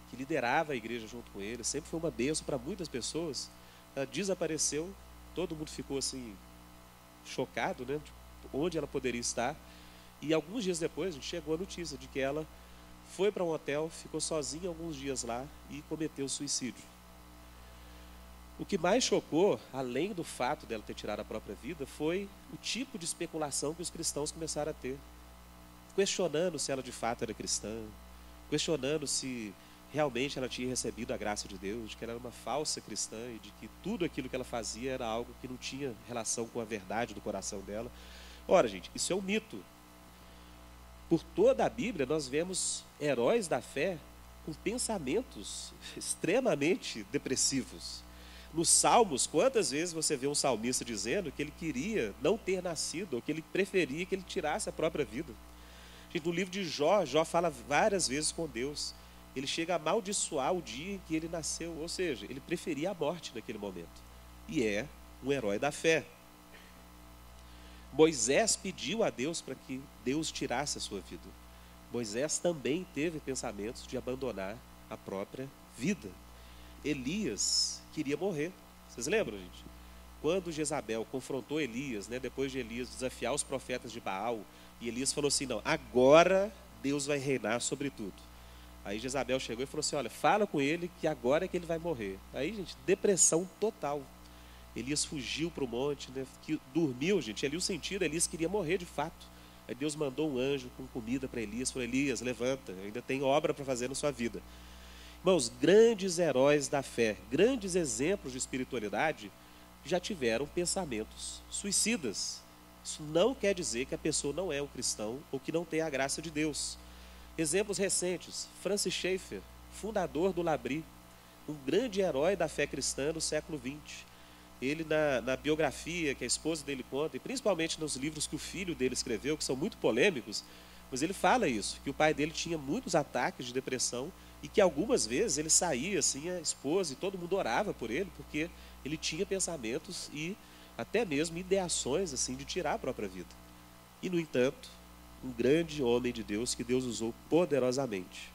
que liderava a igreja junto com ele, sempre foi uma bênção para muitas pessoas, ela desapareceu, todo mundo ficou assim, chocado, né, de onde ela poderia estar, e alguns dias depois a gente chegou a notícia de que ela foi para um hotel, ficou sozinha alguns dias lá e cometeu suicídio. O que mais chocou, além do fato dela ter tirado a própria vida, foi o tipo de especulação que os cristãos começaram a ter, questionando se ela de fato era cristã, questionando se realmente ela tinha recebido a graça de Deus, de que ela era uma falsa cristã e de que tudo aquilo que ela fazia era algo que não tinha relação com a verdade do coração dela. Ora, gente, isso é um mito. Por toda a Bíblia nós vemos heróis da fé com pensamentos extremamente depressivos. Nos Salmos, quantas vezes você vê um salmista dizendo que ele queria não ter nascido, ou que ele preferia que ele tirasse a própria vida? Gente, no livro de Jó, Jó fala várias vezes com Deus. Ele chega a amaldiçoar o dia em que ele nasceu, ou seja, ele preferia a morte naquele momento. E é um herói da fé. Moisés pediu a Deus para que Deus tirasse a sua vida. Moisés também teve pensamentos de abandonar a própria vida. Elias queria morrer. Vocês lembram, gente? Quando Jezabel confrontou Elias, né, depois de Elias desafiar os profetas de Baal, e Elias falou assim, não, agora Deus vai reinar sobre tudo. Aí Jezabel chegou e falou assim, olha, fala com ele que agora é que ele vai morrer. Aí, gente, depressão total. Elias fugiu para o monte, né, que dormiu, gente. Ali o sentido, Elias queria morrer de fato. Aí Deus mandou um anjo com comida para Elias, falou, Elias, levanta, ainda tem obra para fazer na sua vida. Irmãos, grandes heróis da fé, grandes exemplos de espiritualidade, já tiveram pensamentos suicidas. Isso não quer dizer que a pessoa não é um cristão ou que não tem a graça de Deus. Exemplos recentes, Francis Schaeffer, fundador do Labri, um grande herói da fé cristã do século XX. Ele, na biografia que a esposa dele conta, e principalmente nos livros que o filho dele escreveu, que são muito polêmicos, mas ele fala isso, que o pai dele tinha muitos ataques de depressão e que algumas vezes ele saía, assim, a esposa e todo mundo orava por ele, porque ele tinha pensamentos e até mesmo ideações assim, de tirar a própria vida. E, no entanto, um grande homem de Deus que Deus usou poderosamente.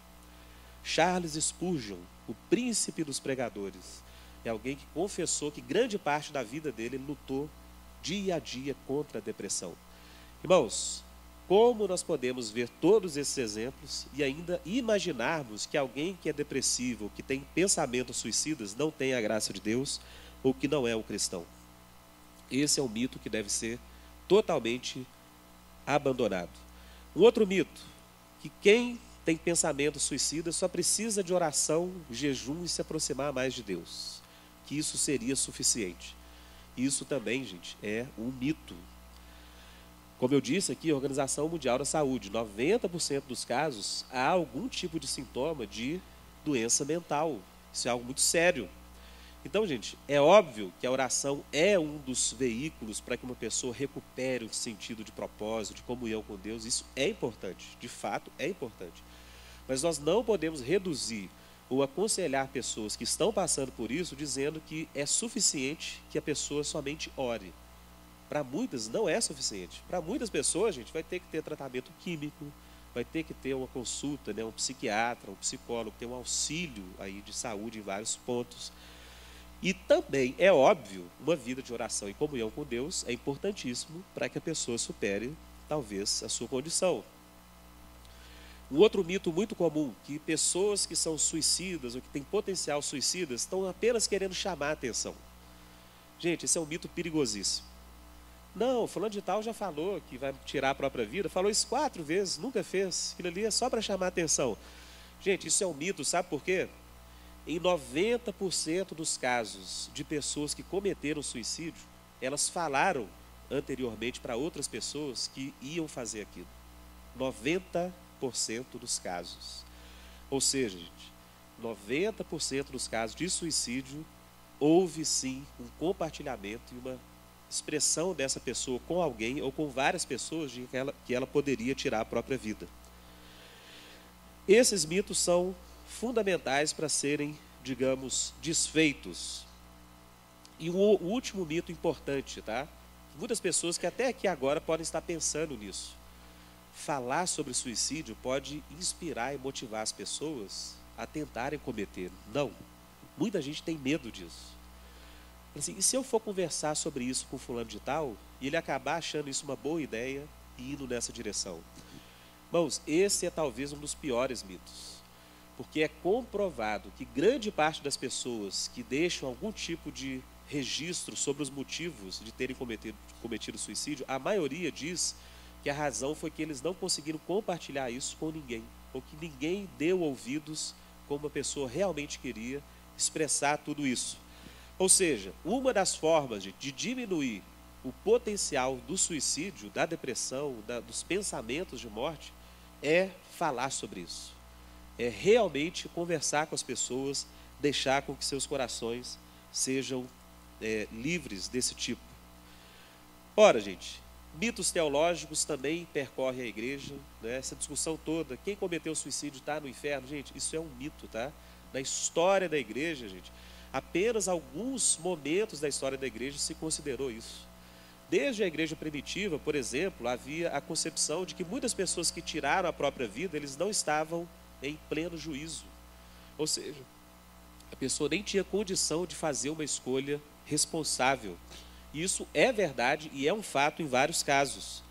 Charles Spurgeon, o príncipe dos pregadores, é alguém que confessou que grande parte da vida dele ele lutou dia a dia contra a depressão. Irmãos, como nós podemos ver todos esses exemplos e ainda imaginarmos que alguém que é depressivo, que tem pensamentos suicidas, não tem a graça de Deus ou que não é um cristão? Esse é um mito que deve ser totalmente abandonado. Um outro mito, que quem tem pensamentos suicidas só precisa de oração, jejum e se aproximar mais de Deus. Que isso seria suficiente. Isso também, gente, é um mito. Como eu disse aqui, a Organização Mundial da Saúde, 90% dos casos há algum tipo de sintoma de doença mental. Isso é algo muito sério. Então, gente, é óbvio que a oração é um dos veículos para que uma pessoa recupere o sentido de propósito, de comunhão com Deus. Isso é importante, de fato é importante. Mas nós não podemos reduzir ou aconselhar pessoas que estão passando por isso dizendo que é suficiente que a pessoa somente ore. Para muitas não é suficiente. Para muitas pessoas, gente, vai ter que ter tratamento químico, vai ter que ter uma consulta, né, um psiquiatra, um psicólogo, ter um auxílio aí de saúde em vários pontos. E também, é óbvio, uma vida de oração e comunhão com Deus é importantíssimo para que a pessoa supere, talvez, a sua condição. Um outro mito muito comum, que pessoas que são suicidas ou que têm potencial suicidas estão apenas querendo chamar a atenção. Gente, esse é um mito perigosíssimo. Não, fulano de tal já falou que vai tirar a própria vida, falou isso 4 vezes, nunca fez. Aquilo ali é só para chamar a atenção. Gente, isso é um mito, sabe por quê? Em 90% dos casos de pessoas que cometeram suicídio, elas falaram anteriormente para outras pessoas que iam fazer aquilo. 90%. dos casos. Ou seja, gente, 90% dos casos de suicídio, houve sim um compartilhamento e uma expressão dessa pessoa com alguém ou com várias pessoas de que ela poderia tirar a própria vida. Esses mitos são fundamentais para serem, digamos, desfeitos. E o último mito importante, tá? Muitas pessoas que até aqui agora podem estar pensando nisso. Falar sobre suicídio pode inspirar e motivar as pessoas a tentarem cometer. Não. Muita gente tem medo disso. Assim, e se eu for conversar sobre isso com fulano de tal, e ele acabar achando isso uma boa ideia e indo nessa direção? Irmãos, esse é talvez um dos piores mitos. Porque é comprovado que grande parte das pessoas que deixam algum tipo de registro sobre os motivos de terem cometido suicídio, a maioria diz que a razão foi que eles não conseguiram compartilhar isso com ninguém, ou que ninguém deu ouvidos como a pessoa realmente queria expressar tudo isso. Ou seja, uma das formas de diminuir o potencial do suicídio, da depressão, dos pensamentos de morte, é falar sobre isso. É realmente conversar com as pessoas, deixar com que seus corações sejam livres desse tipo. Ora, gente, mitos teológicos também percorrem a igreja, né? Essa discussão toda, quem cometeu suicídio está no inferno, gente, isso é um mito, tá? Na história da igreja, gente, apenas alguns momentos da história da igreja se considerou isso. Desde a igreja primitiva, por exemplo, havia a concepção de que muitas pessoas que tiraram a própria vida, eles não estavam em pleno juízo. Ou seja, a pessoa nem tinha condição de fazer uma escolha responsável. E isso é verdade e é um fato em vários casos.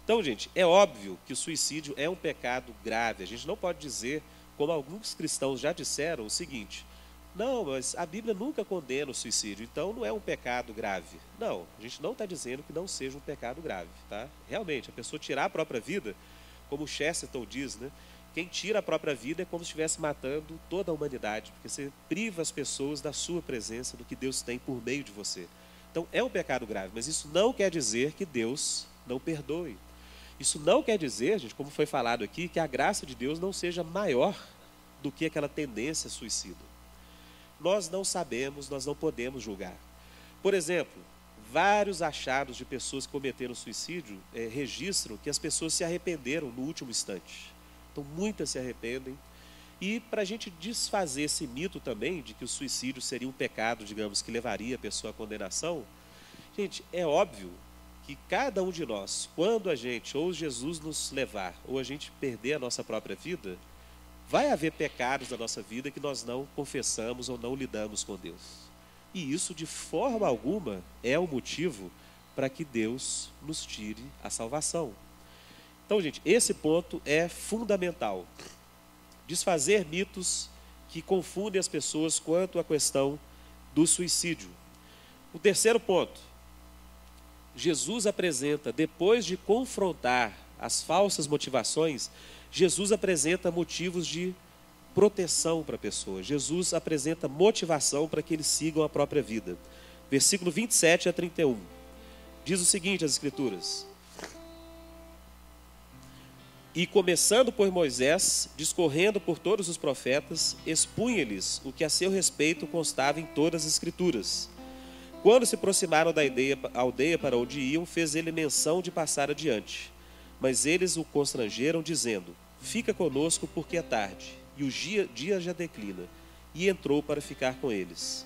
Então, gente, é óbvio que o suicídio é um pecado grave. A gente não pode dizer, como alguns cristãos já disseram, o seguinte: não, mas a Bíblia nunca condena o suicídio, então não é um pecado grave. Não, a gente não está dizendo que não seja um pecado grave, tá? Realmente, a pessoa tirar a própria vida, como Chesterton diz, né? Quem tira a própria vida é como se estivesse matando toda a humanidade, porque você priva as pessoas da sua presença, do que Deus tem por meio de você. Então, é um pecado grave, mas isso não quer dizer que Deus não perdoe. Isso não quer dizer, gente, como foi falado aqui, que a graça de Deus não seja maior do que aquela tendência suicida. Nós não sabemos, nós não podemos julgar. Por exemplo, vários achados de pessoas que cometeram suicídio registram que as pessoas se arrependeram no último instante. Então, muitas se arrependem. E para a gente desfazer esse mito também de que o suicídio seria um pecado, digamos, que levaria a pessoa à condenação, gente, é óbvio que cada um de nós, quando a gente, ou Jesus nos levar, ou a gente perder a nossa própria vida, vai haver pecados na nossa vida que nós não confessamos ou não lidamos com Deus. E isso, de forma alguma, é o motivo para que Deus nos tire a salvação. Então, gente, esse ponto é fundamental. Desfazer mitos que confundem as pessoas quanto à questão do suicídio. O terceiro ponto. Jesus apresenta, depois de confrontar as falsas motivações, Jesus apresenta motivos de proteção para a pessoa. Jesus apresenta motivação para que eles sigam a própria vida. Versículo 27 a 31. Diz o seguinte, as Escrituras: e começando por Moisés, discorrendo por todos os profetas, expunha-lhes o que a seu respeito constava em todas as Escrituras. Quando se aproximaram da aldeia para onde iam, fez ele menção de passar adiante. Mas eles o constrangeram, dizendo: fica conosco, porque é tarde, e o dia já declina. E entrou para ficar com eles.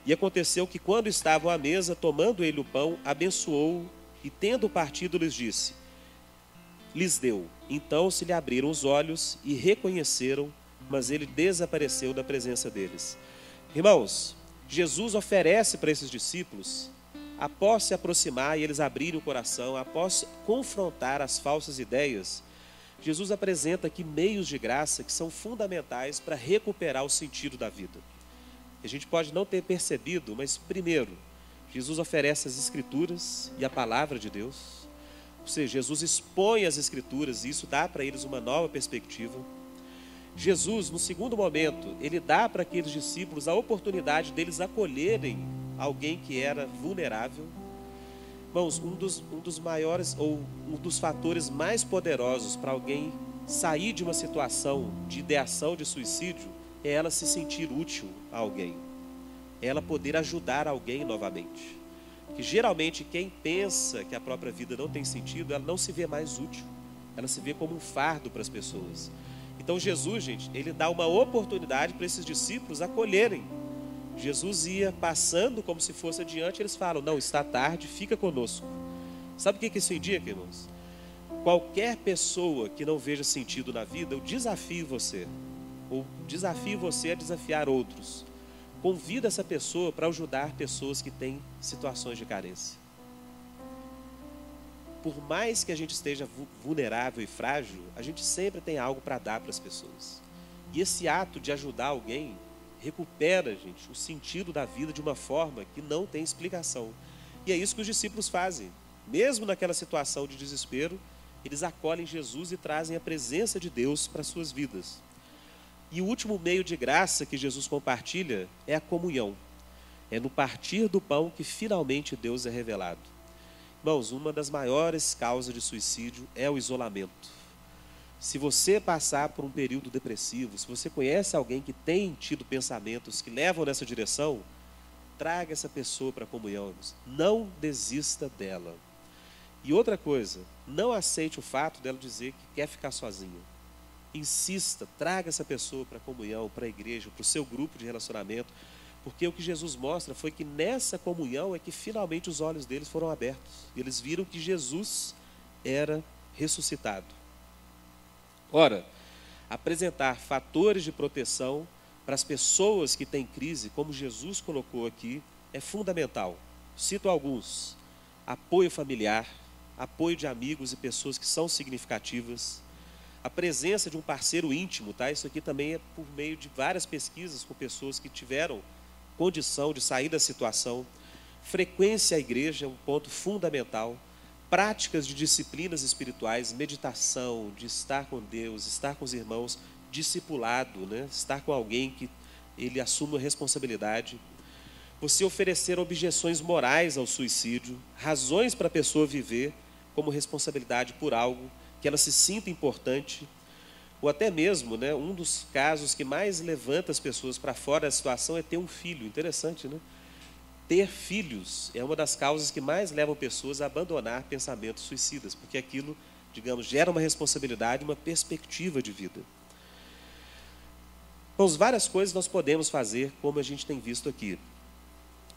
E aconteceu que, quando estavam à mesa, tomando ele o pão, abençoou-o, e tendo partido, lhes deu. Então se lhe abriram os olhos e reconheceram, mas ele desapareceu da presença deles. Irmãos, Jesus oferece para esses discípulos, após se aproximar e eles abrirem o coração, após confrontar as falsas ideias, Jesus apresenta aqui meios de graça que são fundamentais para recuperar o sentido da vida. A gente pode não ter percebido, mas primeiro, Jesus oferece as Escrituras e a palavra de Deus. Ou seja, Jesus expõe as Escrituras e isso dá para eles uma nova perspectiva. Jesus, no segundo momento, ele dá para aqueles discípulos a oportunidade deles acolherem alguém que era vulnerável. Irmãos, um dos maiores ou um dos fatores mais poderosos para alguém sair de uma situação de ideação de suicídio é ela se sentir útil a alguém, é ela poder ajudar alguém novamente. Que geralmente quem pensa que a própria vida não tem sentido, ela não se vê mais útil, ela se vê como um fardo para as pessoas. Então Jesus, gente, ele dá uma oportunidade para esses discípulos acolherem. Jesus ia passando como se fosse adiante, eles falam, não, está tarde, fica conosco. Sabe o que isso indica, irmãos? Qualquer pessoa que não veja sentido na vida, eu desafio você, ou desafio você a desafiar outros. Convida essa pessoa para ajudar pessoas que têm situações de carência. Por mais que a gente esteja vulnerável e frágil, a gente sempre tem algo para dar para as pessoas. E esse ato de ajudar alguém recupera, gente, o sentido da vida de uma forma que não tem explicação. E é isso que os discípulos fazem. Mesmo naquela situação de desespero, eles acolhem Jesus e trazem a presença de Deus para as suas vidas. E o último meio de graça que Jesus compartilha é a comunhão. É no partir do pão que finalmente Deus é revelado. Irmãos, uma das maiores causas de suicídio é o isolamento. Se você passar por um período depressivo, se você conhece alguém que tem tido pensamentos que levam nessa direção, traga essa pessoa para a comunhão, irmãos. Não desista dela. E outra coisa, não aceite o fato dela dizer que quer ficar sozinha. Insista, traga essa pessoa para a comunhão, para a igreja, para o seu grupo de relacionamento, porque o que Jesus mostra foi que nessa comunhão é que finalmente os olhos deles foram abertos. E eles viram que Jesus era ressuscitado. Ora, apresentar fatores de proteção para as pessoas que têm crise, como Jesus colocou aqui, é fundamental. Cito alguns: apoio familiar, apoio de amigos e pessoas que são significativas, a presença de um parceiro íntimo, tá? Isso aqui também é por meio de várias pesquisas com pessoas que tiveram condição de sair da situação. Frequência à igreja é um ponto fundamental. Práticas de disciplinas espirituais, meditação, de estar com Deus, estar com os irmãos, discipulado, né? Estar com alguém que ele assuma a responsabilidade. Você oferecer objeções morais ao suicídio, razões para a pessoa viver como responsabilidade por algo, que ela se sinta importante. Ou até mesmo, né, um dos casos que mais levanta as pessoas para fora da situação é ter um filho. Interessante, né? Ter filhos é uma das causas que mais levam pessoas a abandonar pensamentos suicidas, porque aquilo, digamos, gera uma responsabilidade, uma perspectiva de vida. Então, várias coisas nós podemos fazer, como a gente tem visto aqui.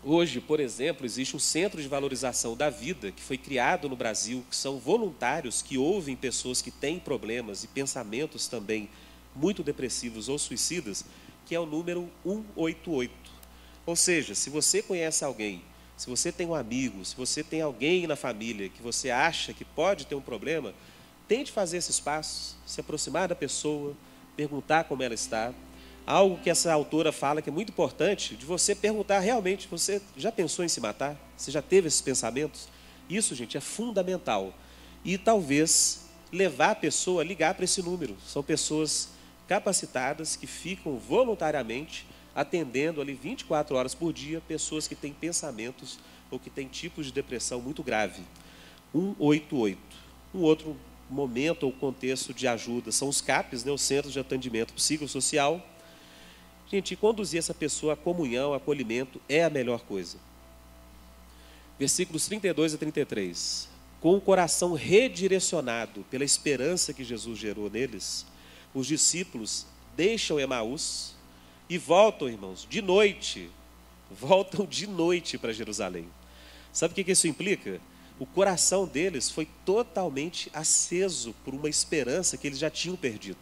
Hoje, por exemplo, existe um centro de valorização da vida que foi criado no Brasil, que são voluntários que ouvem pessoas que têm problemas e pensamentos também muito depressivos ou suicidas, que é o número 188. Ou seja, se você conhece alguém, se você tem um amigo, se você tem alguém na família que você acha que pode ter um problema, tente fazer esses passos, se aproximar da pessoa, perguntar como ela está. Algo que essa autora fala que é muito importante, de você perguntar realmente, você já pensou em se matar? Você já teve esses pensamentos? Isso, gente, é fundamental. E talvez levar a pessoa a ligar para esse número. São pessoas capacitadas que ficam voluntariamente atendendo ali 24 horas por dia pessoas que têm pensamentos ou que têm tipos de depressão muito grave. 188. Um outro momento ou contexto de ajuda são os CAPs, né, os Centros de Atendimento Psicossocial. Gente, conduzir essa pessoa à comunhão, ao acolhimento, é a melhor coisa. Versículos 32 a 33. Com o coração redirecionado pela esperança que Jesus gerou neles, os discípulos deixam Emaús e voltam, irmãos, de noite. Voltam de noite para Jerusalém. Sabe o que isso implica? O coração deles foi totalmente aceso por uma esperança que eles já tinham perdido.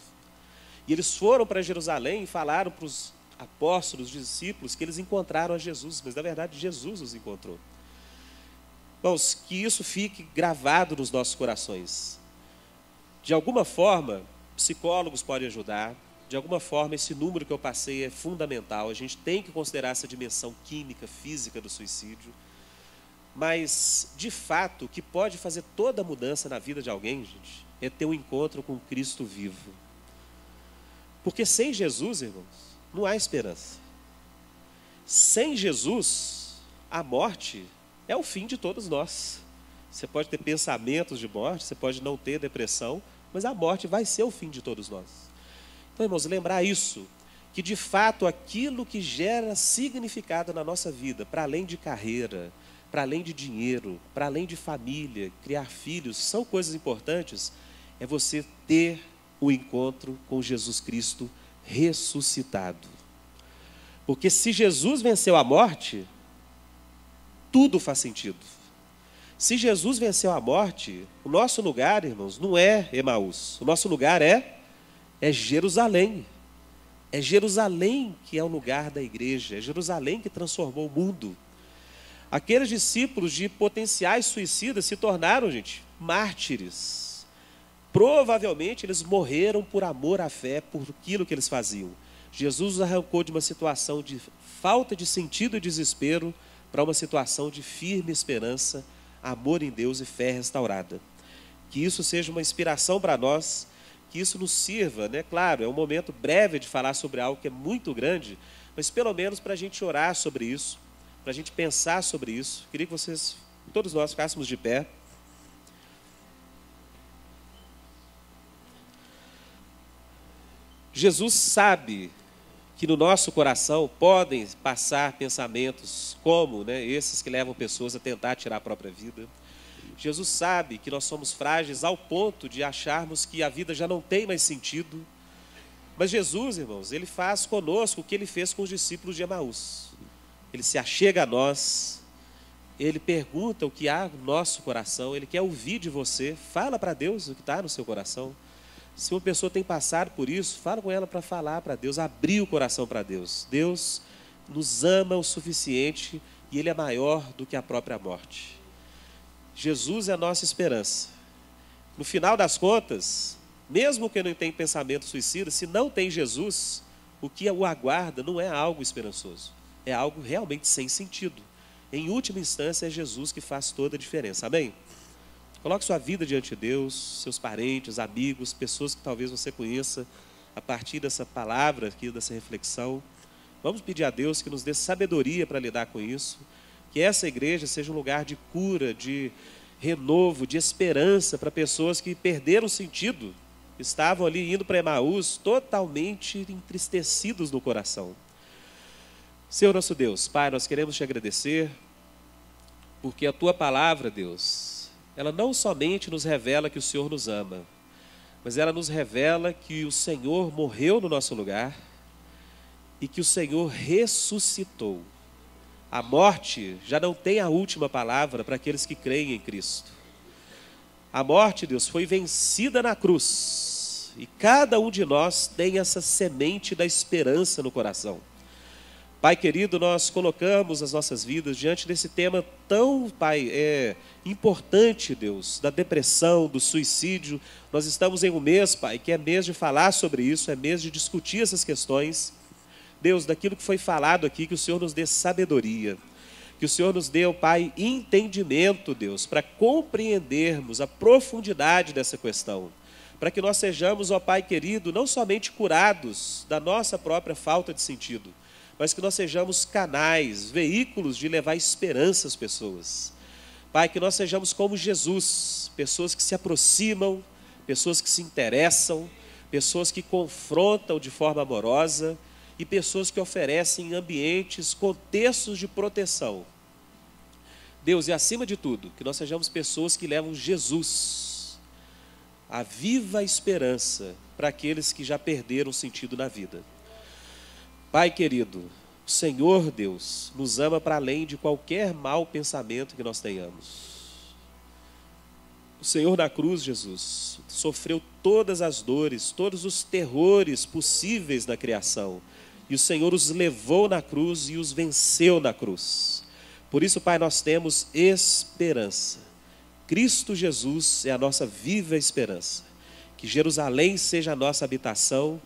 E eles foram para Jerusalém e falaram para os apóstolos, os discípulos, que eles encontraram a Jesus, mas na verdade Jesus os encontrou. Irmãos, que isso fique gravado nos nossos corações. De alguma forma, psicólogos podem ajudar, de alguma forma esse número que eu passei é fundamental, a gente tem que considerar essa dimensão química, física do suicídio, mas de fato o que pode fazer toda a mudança na vida de alguém, gente, é ter um encontro com Cristo vivo. Porque sem Jesus, irmãos, não há esperança. Sem Jesus, a morte é o fim de todos nós. Você pode ter pensamentos de morte, você pode não ter depressão, mas a morte vai ser o fim de todos nós. Então, irmãos, lembrar isso, que de fato aquilo que gera significado na nossa vida, para além de carreira, para além de dinheiro, para além de família, criar filhos, são coisas importantes, é você ter o encontro com Jesus Cristo ressuscitado. Porque se Jesus venceu a morte, tudo faz sentido. Se Jesus venceu a morte, o nosso lugar, irmãos, não é Emaús. O nosso lugar é Jerusalém. É Jerusalém que é o lugar da igreja. É Jerusalém que transformou o mundo. Aqueles discípulos de potenciais suicidas se tornaram, gente, mártires. Provavelmente eles morreram por amor à fé, por aquilo que eles faziam. Jesus os arrancou de uma situação de falta de sentido e desespero para uma situação de firme esperança, amor em Deus e fé restaurada. Que isso seja uma inspiração para nós, que isso nos sirva, né? Claro, é um momento breve de falar sobre algo que é muito grande, mas pelo menos para a gente orar sobre isso, para a gente pensar sobre isso. Queria que vocês, todos nós, ficássemos de pé. Jesus sabe que no nosso coração podem passar pensamentos como, né, esses que levam pessoas a tentar tirar a própria vida. Jesus sabe que nós somos frágeis ao ponto de acharmos que a vida já não tem mais sentido. Mas Jesus, irmãos, ele faz conosco o que ele fez com os discípulos de Emaús. Ele se achega a nós, ele pergunta o que há no nosso coração, ele quer ouvir de você, fala para Deus o que está no seu coração. Se uma pessoa tem passado por isso, fala com ela para falar para Deus, abrir o coração para Deus. Deus nos ama o suficiente e Ele é maior do que a própria morte. Jesus é a nossa esperança. No final das contas, mesmo que não tenha pensamento suicida, se não tem Jesus, o que o aguarda não é algo esperançoso. É algo realmente sem sentido. Em última instância, é Jesus que faz toda a diferença. Amém? Coloque sua vida diante de Deus, seus parentes, amigos, pessoas que talvez você conheça a partir dessa palavra aqui, dessa reflexão. Vamos pedir a Deus que nos dê sabedoria para lidar com isso, que essa igreja seja um lugar de cura, de renovo, de esperança para pessoas que perderam o sentido, estavam ali indo para Emaús totalmente entristecidos no coração. Senhor nosso Deus, Pai, nós queremos te agradecer, porque a tua palavra, Deus, ela não somente nos revela que o Senhor nos ama, mas ela nos revela que o Senhor morreu no nosso lugar e que o Senhor ressuscitou. A morte já não tem a última palavra para aqueles que creem em Cristo. A morte, Deus, foi vencida na cruz e cada um de nós tem essa semente da esperança no coração. Pai querido, nós colocamos as nossas vidas diante desse tema tão, Pai, importante, Deus, da depressão, do suicídio. Nós estamos em um mês, Pai, que é mês de falar sobre isso, é mês de discutir essas questões. Deus, daquilo que foi falado aqui, que o Senhor nos dê sabedoria, que o Senhor nos dê, Pai, entendimento, Deus, para compreendermos a profundidade dessa questão, para que nós sejamos, ó Pai querido, não somente curados da nossa própria falta de sentido, mas que nós sejamos canais, veículos de levar esperança às pessoas. Pai, que nós sejamos como Jesus, pessoas que se aproximam, pessoas que se interessam, pessoas que confrontam de forma amorosa e pessoas que oferecem ambientes, contextos de proteção. Deus, e acima de tudo, que nós sejamos pessoas que levam Jesus, a viva esperança para aqueles que já perderam o sentido na vida. Pai querido, o Senhor Deus nos ama para além de qualquer mau pensamento que nós tenhamos. O Senhor na cruz, Jesus, sofreu todas as dores, todos os terrores possíveis na criação. E o Senhor os levou na cruz e os venceu na cruz. Por isso, Pai, nós temos esperança. Cristo Jesus é a nossa viva esperança. Que Jerusalém seja a nossa habitação